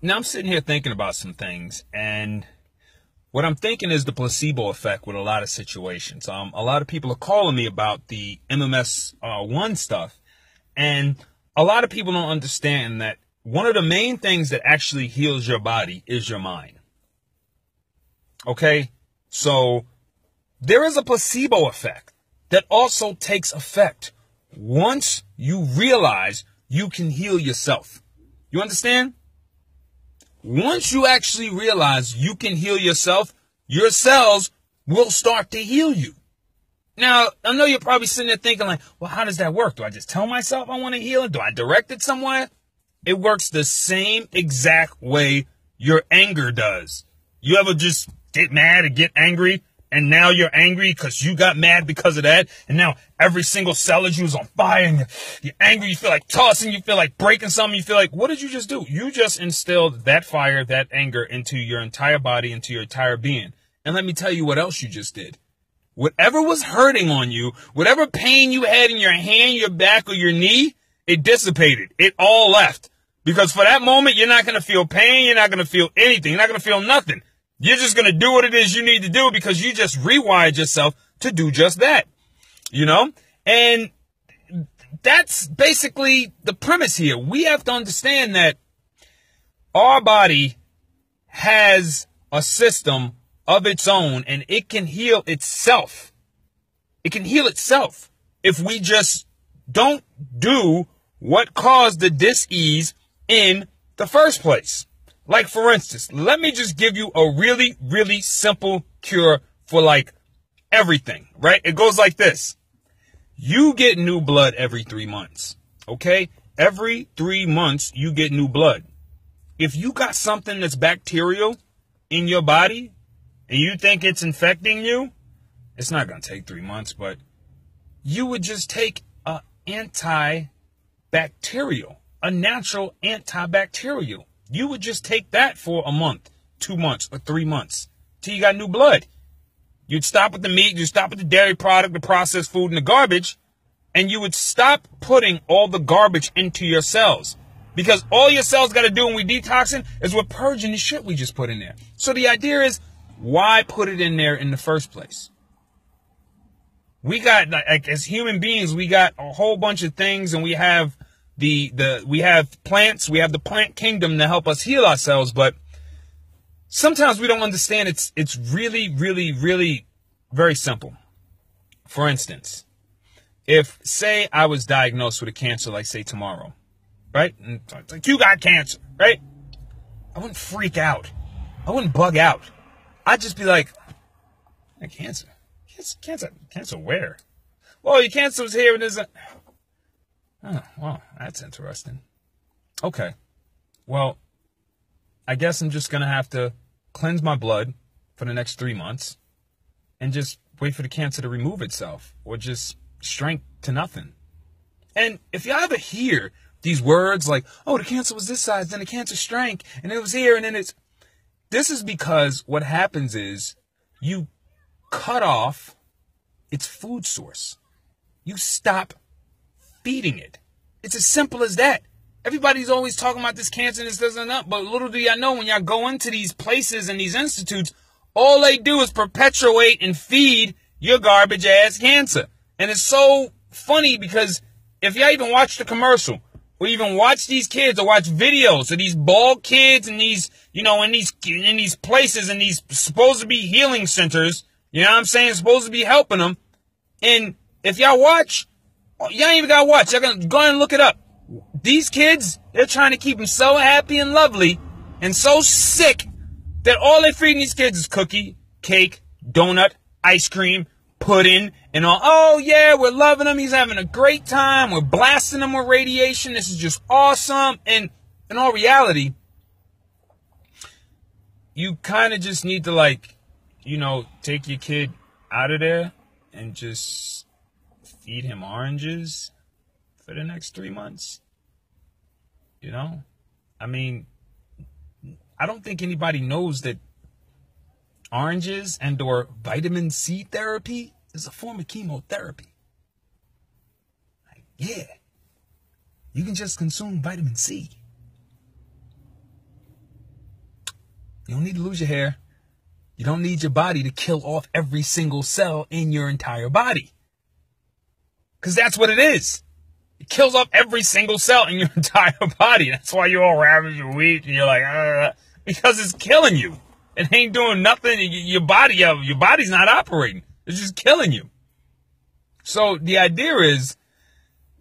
Now I'm sitting here thinking about some things, and what I'm thinking is the placebo effect with a lot of situations. A lot of people are calling me about the MMS1 stuff, and a lot of people don't understand that one of the main things that actually heals your body is your mind. Okay? So there is a placebo effect that also takes effect once you realize you can heal yourself. You understand? Once you actually realize you can heal yourself, your cells will start to heal you. Now, I know you're probably sitting there thinking like, well, how does that work? Do I just tell myself I want to heal it? Do I direct it somewhere? It works the same exact way your anger does. You ever just get mad and get angry, and now you're angry because you got mad because of that, and now every single cell of you is on fire, and you're angry, you feel like tossing, you feel like breaking something, you feel like, what did you just do? You just instilled that fire, that anger into your entire body, into your entire being. And let me tell you what else you just did. Whatever was hurting on you, whatever pain you had in your hand, your back, or your knee, it dissipated. It all left. Because for that moment, you're not going to feel pain. You're not going to feel anything. You're not going to feel nothing. You're just going to do what it is you need to do because you just rewired yourself to do just that. You know? And that's basically the premise here. We have to understand that our body has a system of its own, and it can heal itself. It can heal itself if we just don't do what caused the dis-ease in the first place. Like, for instance, let me just give you a really, really simple cure for like everything, right? It goes like this. You get new blood every 3 months, okay? Every 3 months, you get new blood. If you got something that's bacterial in your body, and you think it's infecting you, it's not going to take 3 months, but you would just take a antibacterial, a natural antibacterial. You would just take that for a month, 2 months, or 3 months till you got new blood. You'd stop with the meat, you'd stop with the dairy product, the processed food, and the garbage, and you would stop putting all the garbage into your cells. Because all your cells got to do when we detoxing is we're purging the shit we just put in there. So the idea is, why put it in there in the first place? We got, like, as human beings, we got a whole bunch of things, and we have we have plants, we have the plant kingdom to help us heal ourselves, but sometimes we don't understand it's really, really, really very simple. For instance, if, say, I was diagnosed with a cancer, like, say, tomorrow, right? And it's like, you got cancer, right? I wouldn't freak out. I wouldn't bug out. I'd just be like, cancer? Cancer where? Well, your cancer was here and isn't. Oh, well, that's interesting. Okay. Well, I guess I'm just going to have to cleanse my blood for the next 3 months and just wait for the cancer to remove itself or just shrink to nothing. And if you ever hear these words like, oh, the cancer was this size, then the cancer shrank, and it was here, and then it's. This is because what happens is you cut off its food source. You stop feeding it. It's as simple as that. Everybody's always talking about this cancer and this doesn't up, but little do y'all know when y'all go into these places and these institutes, all they do is perpetuate and feed your garbage ass cancer. And it's so funny because if y'all even watch the commercial, or even watch these kids, or watch videos of these bald kids and these, you know, in these places, in these supposed to be healing centers, you know what I'm saying, supposed to be helping them. And if y'all watch, y'all ain't even gotta watch, y'all gonna go ahead and look it up. These kids, they're trying to keep them so happy and lovely and so sick that all they're feeding these kids is cookie, cake, donut, ice cream, pudding, and all. Oh yeah, we're loving him. He's having a great time. We're blasting him with radiation. This is just awesome. And in all reality, you kind of just need to, like, you know, take your kid out of there and just feed him oranges for the next 3 months. You know, I mean, I don't think anybody knows that oranges and or vitamin C therapy is a form of chemotherapy. Like, yeah, you can just consume vitamin C. You don't need to lose your hair. You don't need your body to kill off every single cell in your entire body. Because that's what it is. It kills off every single cell in your entire body. That's why you're all ravaged and weak and you're like, because it's killing you. It ain't doing nothing. Your body's not operating. It's just killing you. So the idea is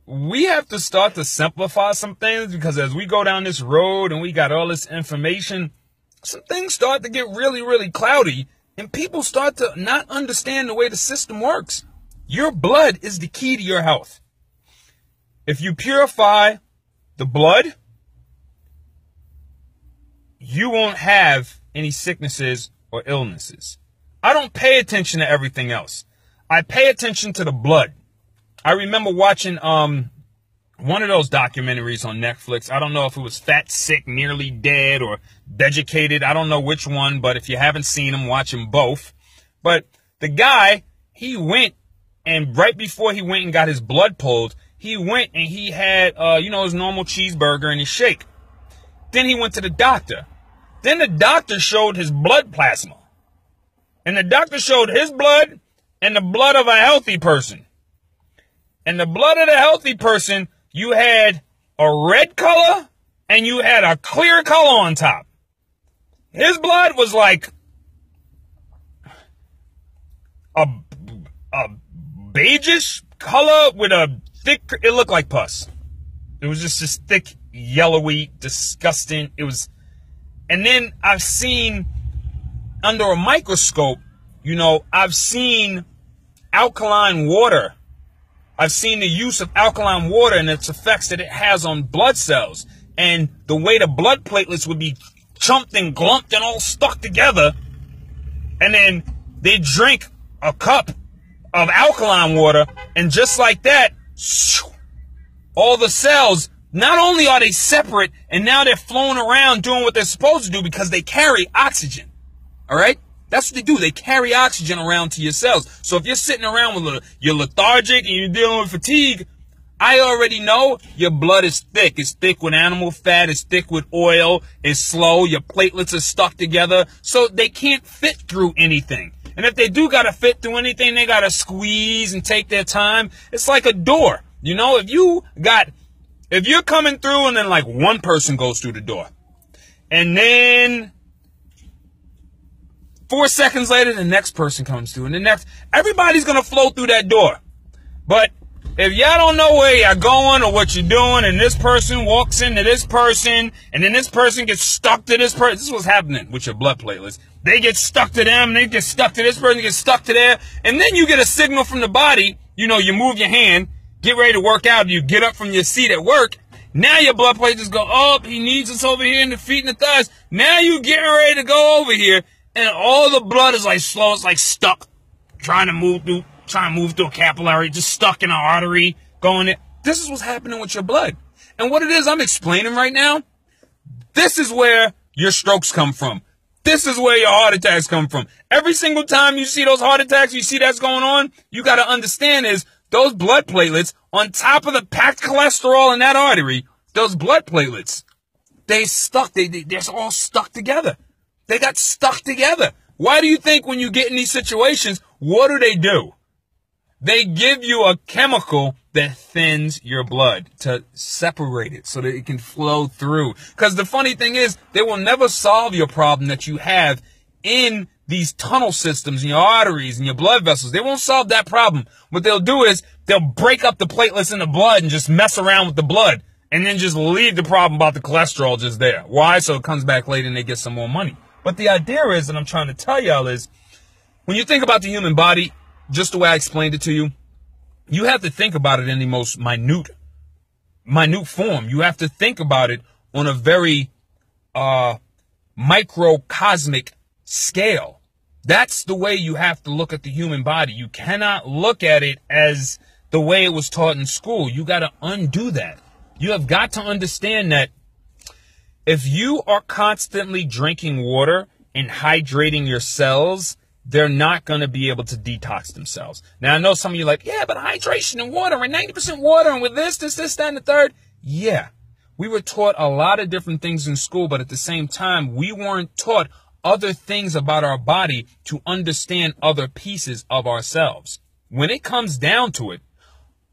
we have to start to simplify some things, because as we go down this road and we got all this information, some things start to get really, really cloudy and people start to not understand the way the system works. Your blood is the key to your health. If you purify the blood, you won't have any sicknesses or illnesses. I don't pay attention to everything else. I pay attention to the blood. I remember watching one of those documentaries on Netflix. I don't know if it was Fat, Sick, Nearly Dead, or Vegucated. I don't know which one, but if you haven't seen them, watch them both. But the guy, he went, and right before he went and got his blood pulled, he went and he had, his normal cheeseburger and his shake. Then he went to the doctor. Then the doctor showed his blood plasma. And the doctor showed his blood and the blood of a healthy person. And the blood of the healthy person, you had a red color and you had a clear color on top. His blood was like a beigeish color with a thick, it looked like pus. It was just this thick, yellowy, disgusting. It was, and then I've seen under a microscope, I've seen alkaline water. I've seen the use of alkaline water and its effects that it has on blood cells, and the way the blood platelets would be chumped and glumped and all stuck together. And then they drink a cup of alkaline water, and just like that, all the cells, not only are they separate, and now they're flowing around doing what they're supposed to do because they carry oxygen. All right? That's what they do. They carry oxygen around to your cells. So if you're sitting around with you're lethargic and you're dealing with fatigue, I already know your blood is thick. It's thick with animal fat. It's thick with oil. It's slow. Your platelets are stuck together. So they can't fit through anything. And if they do got to fit through anything, they got to squeeze and take their time. It's like a door. If you're coming through and then like one person goes through the door, and then 4 seconds later, the next person comes through, and everybody's going to flow through that door. But if y'all don't know where y'all going or what you're doing, and this person walks into this person, and then this person gets stuck to this person, this is what's happening with your blood platelets. They get stuck to them, they get stuck to this person, get stuck to there, and then you get a signal from the body. You move your hand, get ready to work out, you get up from your seat at work. Now your blood platelets go up, he needs us over here in the feet and the thighs. Now you getting ready to go over here, and all the blood is like slow, it's like stuck, trying to move through a capillary, just stuck in an artery, going in. This is what's happening with your blood. And what it is I'm explaining right now, this is where your strokes come from. This is where your heart attacks come from. Every single time you see those heart attacks, you see that's going on, you got to understand is those blood platelets, on top of the packed cholesterol in that artery, those blood platelets, they're all stuck together. They got stuck together. Why do you think when you get in these situations, what do? They give you a chemical that thins your blood to separate it so that it can flow through. Because the funny thing is, they will never solve your problem that you have in these tunnel systems in your arteries and your blood vessels. They won't solve that problem. What they'll do is they'll break up the platelets in the blood and just mess around with the blood and then just leave the problem about the cholesterol just there. Why? So it comes back later and they get some more money. But the idea is, and I'm trying to tell y'all is, when you think about the human body, just the way I explained it to you, you have to think about it in the most minute form. You have to think about it on a very microcosmic scale. That's the way you have to look at the human body. You cannot look at it as the way it was taught in school. You got to undo that. You have got to understand that if you are constantly drinking water and hydrating your cells, they're not going to be able to detox themselves. Now, I know some of you are like, yeah, but hydration and water and 90% water and with this, that, and the third. Yeah, we were taught a lot of different things in school, but at the same time, we weren't taught other things about our body to understand other pieces of ourselves. When it comes down to it,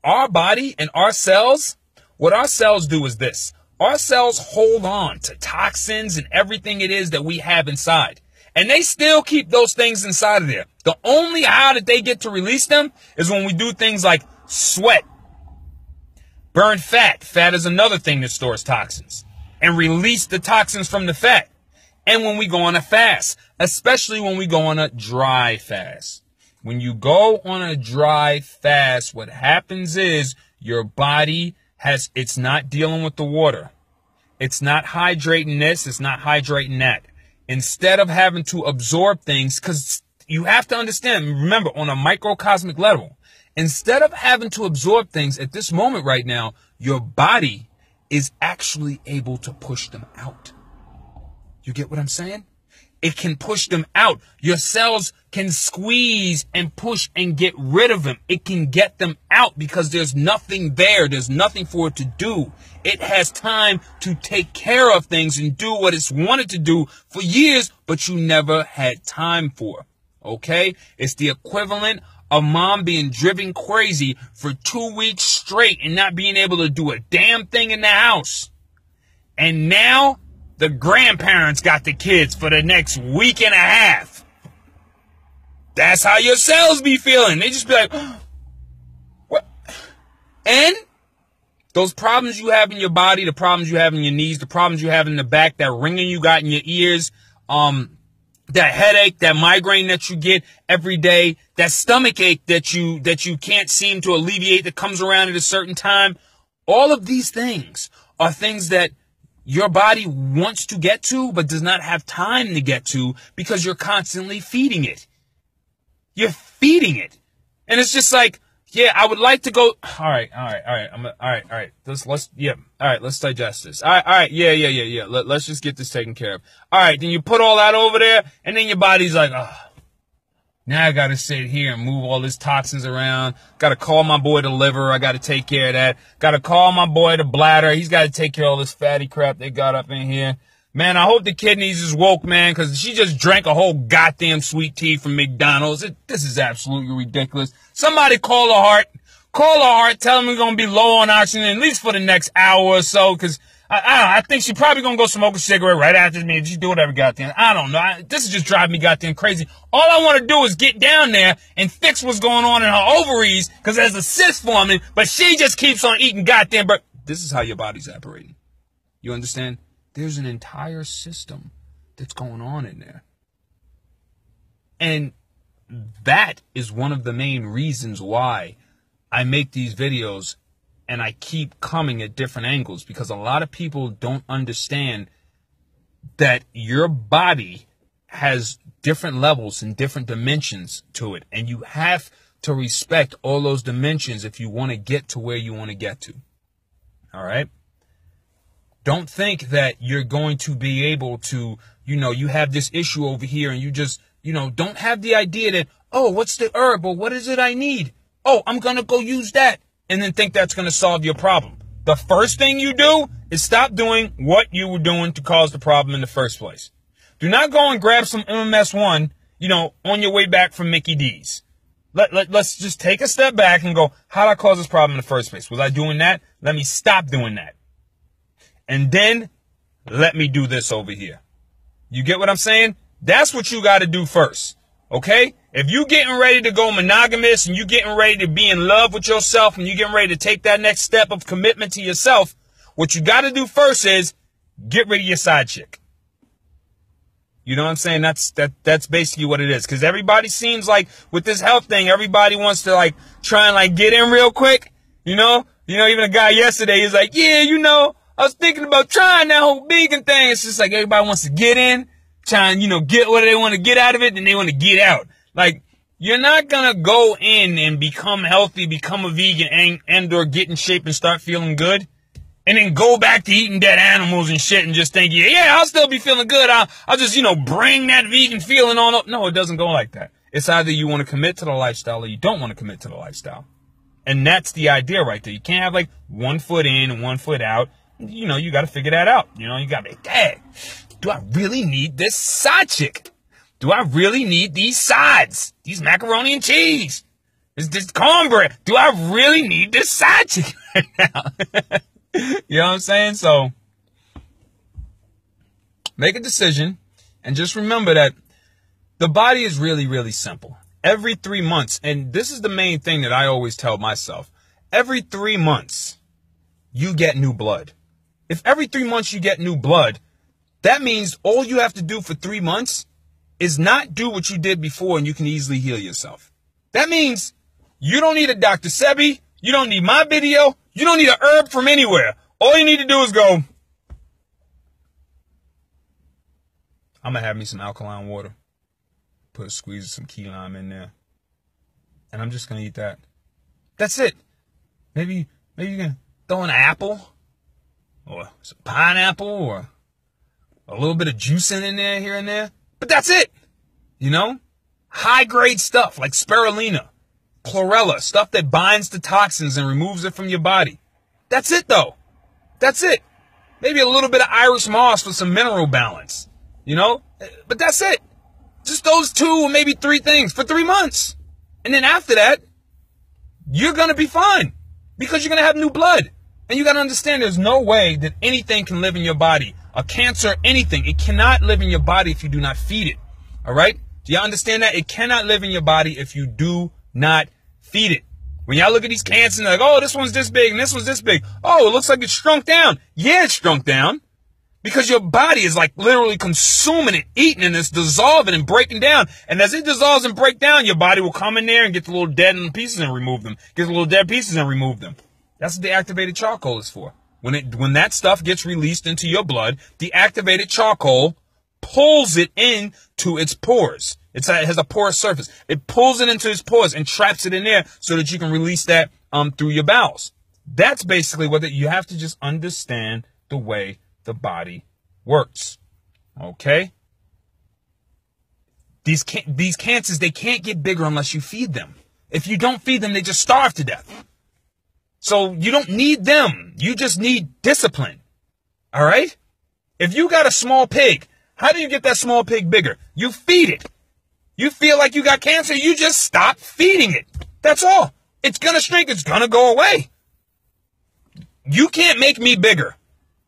our body and our cells, what our cells do is this. Our cells hold on to toxins and everything it is that we have inside. And they still keep those things inside of there. The only how that they get to release them is when we do things like sweat, burn fat. Fat is another thing that stores toxins. And release the toxins from the fat. And when we go on a fast, especially when we go on a dry fast. When you go on a dry fast, what happens is your body it's not dealing with the water. It's not hydrating this. It's not hydrating that. Instead of having to absorb things, because you have to understand, remember, on a microcosmic level, instead of having to absorb things at this moment right now, your body is actually able to push them out. You get what I'm saying? It can push them out. Your cells can squeeze and push and get rid of them. It can get them out because there's nothing there. There's nothing for it to do. It has time to take care of things and do what it's wanted to do for years, but you never had time for. Okay? It's the equivalent of mom being driven crazy for 2 weeks straight and not being able to do a damn thing in the house. And now the grandparents got the kids for the next week and a half. That's how your cells be feeling. They just be like, what? And those problems you have in your body, the problems you have in your knees, the problems you have in the back, that ringing you got in your ears, that headache, that migraine that you get every day, that stomach ache that you can't seem to alleviate that comes around at a certain time. All of these things are things that your body wants to get to, but does not have time to get to because you're constantly feeding it. You're feeding it. And it's just like, yeah, I would like to go. All right. Let's digest this. All right. Yeah. Let's just get this taken care of. All right. Then you put all that over there and then your body's like, oh, now I got to sit here and move all these toxins around. Got to call my boy the liver. I got to take care of that. Got to call my boy the bladder. He's got to take care of all this fatty crap they got up in here. Man, I hope the kidneys is woke, man, because she just drank a whole goddamn sweet tea from McDonald's. This is absolutely ridiculous. Somebody call her heart. Call her heart. Tell them we're going to be low on oxygen at least for the next hour or so, because I think she probably going to go smoke a cigarette right after me. She do whatever goddamn. I don't know. This is just driving me goddamn crazy. All I want to do is get down there and fix what's going on in her ovaries, because there's a cyst forming, but she just keeps on eating goddamn burgers. This is how your body's operating. You understand? There's an entire system that's going on in there. And that is one of the main reasons why I make these videos and I keep coming at different angles, because a lot of people don't understand that your body has different levels and different dimensions to it. And you have to respect all those dimensions if you want to get to where you want to get to. All right? Don't think that you're going to be able to, you have this issue over here and you just, don't have the idea that, oh, what's the herb or what is it I need? Oh, I'm going to go use that. And then think that's going to solve your problem. The first thing you do is stop doing what you were doing to cause the problem in the first place. Do not go and grab some MMS1, on your way back from Mickey D's. Let's just take a step back and go, how did I cause this problem in the first place? Was I doing that? Let me stop doing that. And then let me do this over here. You get what I'm saying? That's what you got to do first. Okay? If you getting ready to go monogamous and you getting ready to be in love with yourself and you getting ready to take that next step of commitment to yourself, what you got to do first is get rid of your side chick. You know what I'm saying? That's basically what it is. Because everybody seems like with this health thing, everybody wants to try and get in real quick. Even a guy yesterday, he's like, yeah, I was thinking about trying that whole vegan thing. It's just like everybody wants to get in, try and, get what they want to get out of it, and they want to get out. You're not going to go in and become healthy, become a vegan, and or get in shape and start feeling good, and then go back to eating dead animals and shit and just think, yeah, I'll still be feeling good. I'll just, bring that vegan feeling on up. No, it doesn't go like that. It's either you want to commit to the lifestyle or you don't want to commit to the lifestyle. And that's the idea right there. You can't have 1 foot in and 1 foot out. You got to figure that out. You got to be, dang. do I really need this side chick? Do I really need these sides? These macaroni and cheese? This cornbread? Do I really need this side chick right now? You know what I'm saying? So make a decision and just remember that the body is really, really simple. Every 3 months, and this is the main thing that I always tell myself, every 3 months, you get new blood. If every 3 months you get new blood, that means all you have to do for 3 months is not do what you did before and you can easily heal yourself. That means you don't need a Dr. Sebi. You don't need my video. You don't need a herb from anywhere. All you need to do is go, I'm going to have me some alkaline water. Put a squeeze of some key lime in there. And I'm just going to eat that. That's it. Maybe you can throw an apple or some pineapple or a little bit of juice in there here and there. But that's it. You know, high grade stuff like spirulina, chlorella, stuff that binds the toxins and removes it from your body. That's it though. That's it. Maybe a little bit of Irish moss for some mineral balance, you know, but that's it. Just those 2 or maybe 3 things for 3 months. And then after that, you're going to be fine because you're going to have new blood. And you got to understand there's no way that anything can live in your body. A cancer, anything. It cannot live in your body if you do not feed it. All right? Do y'all understand that? It cannot live in your body if you do not feed it. When y'all look at these cancers and they're like, oh, this one's this big and this one's this big. Oh, it looks like it's shrunk down. Yeah, it's shrunk down. Because your body is like literally consuming it, eating, and it's dissolving and breaking down. And as it dissolves and breaks down, your body will come in there and get the little dead pieces and remove them. Get the little dead pieces and remove them. That's what the activated charcoal is for. When that stuff gets released into your blood, the activated charcoal pulls it into its pores. It has a porous surface. It pulls it into its pores and traps it in there so that you can release that through your bowels. That's basically what you have to just understand the way the body works. Okay? These cancers, they can't get bigger unless you feed them. If you don't feed them, they just starve to death. So you don't need them. You just need discipline. All right? If you got a small pig, how do you get that small pig bigger? You feed it. You feel like you got cancer, you just stop feeding it. That's all. It's going to shrink. It's going to go away. You can't make me bigger.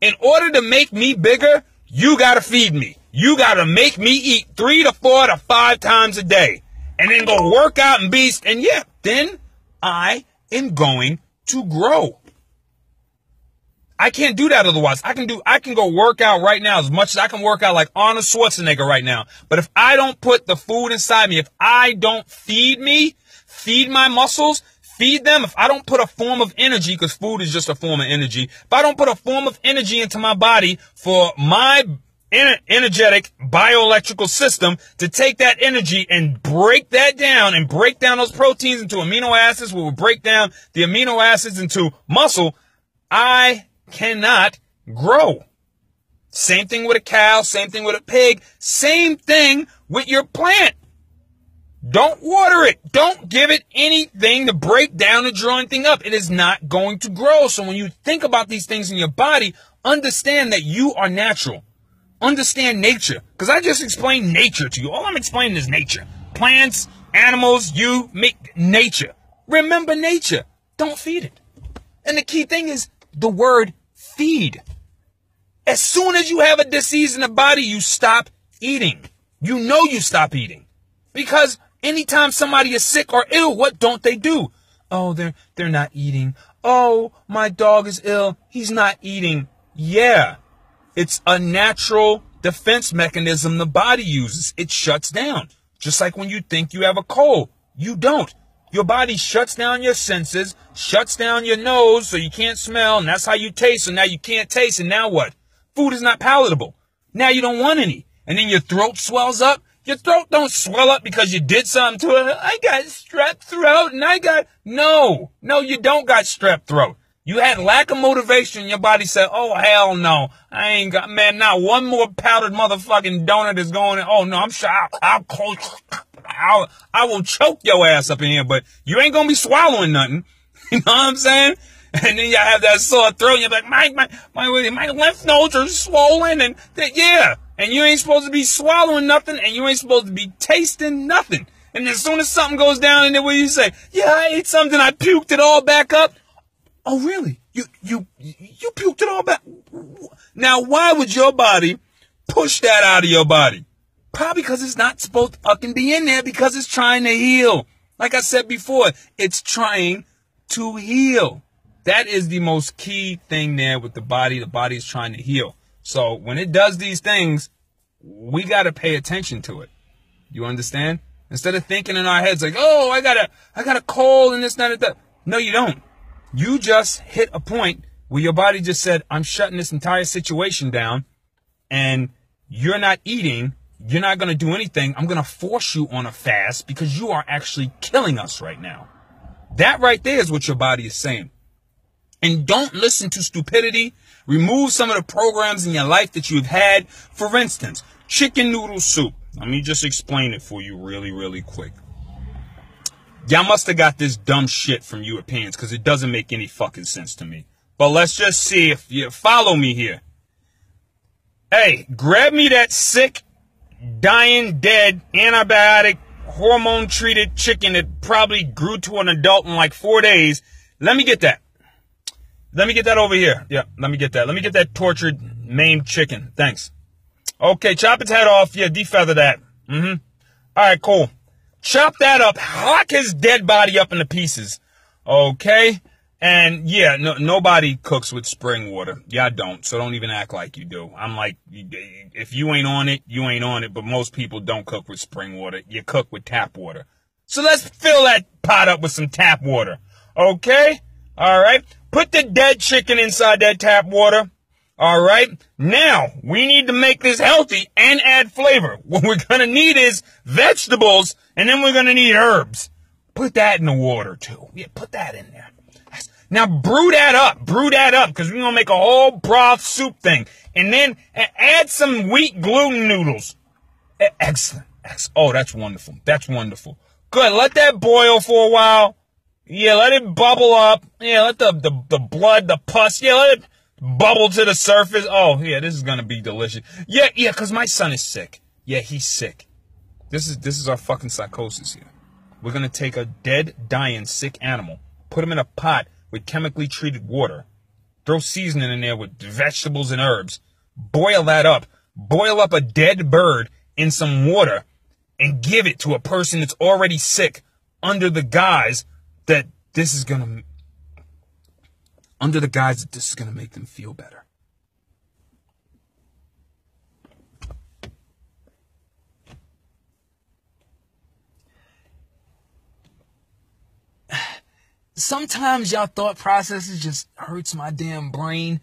In order to make me bigger, you got to feed me. You got to make me eat 3 to 4 to 5 times a day. And then go work out and beast. And yeah, then I am going to grow. I can't do that otherwise. I can go work out right now as much as I can work out like Arnold Schwarzenegger right now. But if I don't put the food inside me, if I don't feed my muscles, feed them, if I don't put a form of energy, because food is just a form of energy, if I don't put a form of energy into my body for my energetic bioelectrical system to take that energy and break that down and break down those proteins into amino acids, we will break down the amino acids into muscle, I cannot grow. Same thing with a cow, same thing with a pig, same thing with your plant. Don't water it. Don't give it anything to break down and draw anything up. It is not going to grow. So when you think about these things in your body, understand that you are natural. Understand nature. Because I just explained nature to you. All I'm explaining is nature. Plants, animals, you, me, nature. Remember nature. Don't feed it. And the key thing is the word feed. As soon as you have a disease in the body, you stop eating. You know you stop eating. Because anytime somebody is sick or ill, what don't they do? Oh, they're not eating. Oh, my dog is ill. He's not eating. Yeah, it's a natural defense mechanism the body uses. It shuts down. Just like when you think you have a cold, you don't. Your body shuts down your senses, shuts down your nose so you can't smell, and that's how you taste. So now you can't taste, and now what? Food is not palatable. Now you don't want any. And then your throat swells up. Your throat don't swell up because you did something to it. I got strep throat and No, you don't got strep throat. You had lack of motivation. Your body said, oh, hell no. I ain't got, man, not one more powdered motherfucking donut is going in. Oh, no, I'm sure I will choke your ass up in here, but you ain't going to be swallowing nothing. You know what I'm saying? And then you have that sore throat and you're like, my lymph nodes are swollen. And yeah, And you ain't supposed to be swallowing nothing, and you ain't supposed to be tasting nothing. And as soon as something goes down in there, what do you say? Yeah, I ate something, I puked it all back up. Oh, really? You puked it all back? Now, why would your body push that out of your body? Probably because it's not supposed to fucking be in there, because it's trying to heal. Like I said before, it's trying to heal. That is the most key thing there with the body. The body is trying to heal. So when it does these things, we got to pay attention to it. You understand? Instead of thinking in our heads like, oh, I got a cold and this, that. No, you don't. You just hit a point where your body just said, I'm shutting this entire situation down, and you're not eating. You're not going to do anything. I'm going to force you on a fast because you are actually killing us right now. That right there is what your body is saying. And don't listen to stupidity. Remove some of the programs in your life that you've had. For instance, chicken noodle soup. Let me just explain it for you really, really quick. Y'all must have got this dumb shit from Europeans because it doesn't make any fucking sense to me. But let's just see if you follow me here. Hey, grab me that sick, dying, dead, antibiotic, hormone-treated chicken that probably grew to an adult in like 4 days. Let me get that. Let me get that over here. Yeah, let me get that. Let me get that tortured, maimed chicken. Thanks. Okay, chop its head off. Yeah, defeather that. All right, cool. Chop that up. Hack his dead body up into pieces. Okay? And yeah, nobody cooks with spring water. Yeah, I don't. So don't even act like you do. I'm like, if you ain't on it, you ain't on it. But most people don't cook with spring water. You cook with tap water. So let's fill that pot up with some tap water. Okay? All right. Put the dead chicken inside that tap water. All right. Now, we need to make this healthy and add flavor. What we're going to need is vegetables, and then we're going to need herbs. Put that in the water, too. Yeah, put that in there. Now, brew that up, because we're going to make a whole broth soup thing. And then add some wheat gluten noodles. Excellent. Oh, that's wonderful. That's wonderful. Good. Let that boil for a while. Yeah, let it bubble up. Yeah, let the blood, the pus, yeah, let it bubble to the surface. Oh, yeah, this is going to be delicious. Yeah, because my son is sick. Yeah, he's sick. This is our fucking psychosis here. We're going to take a dead, dying, sick animal, put him in a pot with chemically treated water, throw seasoning in there with vegetables and herbs, boil that up, boil up a dead bird in some water, and give it to a person that's already sick under the guise that this is going to make them feel better. Sometimes y'all thought processes just hurts my damn brain.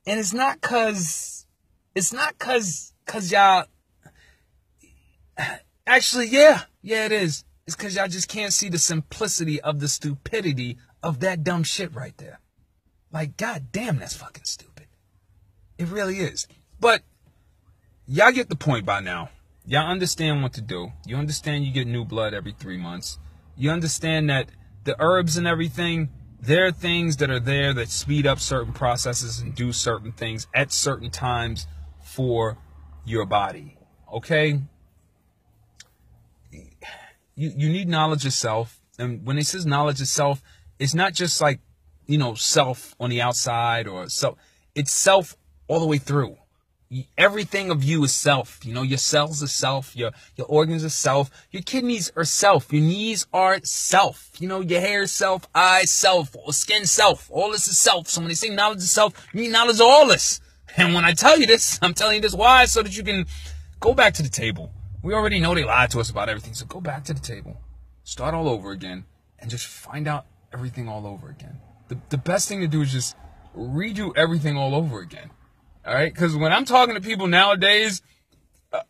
And it's not cause y'all, actually, yeah, it is. It's cause y'all just can't see the simplicity of the stupidity of that dumb shit right there. Like, god damn, that's fucking stupid. It really is. But y'all get the point by now. Y'all understand what to do. You understand you get new blood every 3 months. You understand that the herbs and everything, there are things that are there that speed up certain processes and do certain things at certain times for your body. Okay? You need knowledge of self. And when it says knowledge of self, it's not just like, self on the outside or self. It's self all the way through. Everything of you is self. Your cells are self. Your organs are self. Your kidneys are self. Your knees are self. Your hair is self. Eyes self. Skin self. All this is self. So when they say knowledge of self, you need knowledge of all this. And when I tell you this, I'm telling you this why? So that you can go back to the table. We already know they lied to us about everything. So go back to the table. Start all over again. And just find out everything all over again. The best thing to do is just redo everything all over again. All right, because when I'm talking to people nowadays,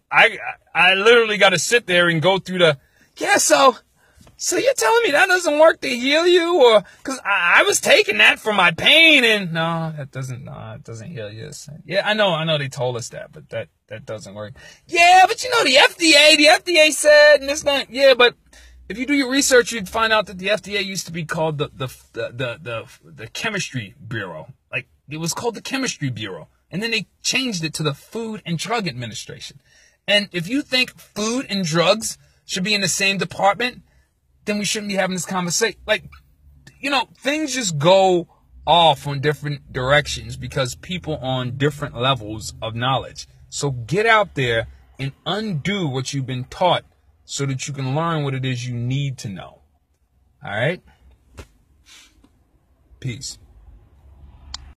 I literally got to sit there and go through so you're telling me that doesn't work to heal you, or because I was taking that for my pain, and it doesn't heal you. Yeah, I know they told us that, but that doesn't work. Yeah, but the FDA said, and it's not. Yeah, but if you do your research, you'd find out that the FDA used to be called the Chemistry Bureau. Like, it was called the Chemistry Bureau. And then they changed it to the Food and Drug Administration. And if you think food and drugs should be in the same department, then we shouldn't be having this conversation. Like, you know, things just go off on different directions because people on different levels of knowledge. So get out there and undo what you've been taught so that you can learn what it is you need to know. All right? Peace.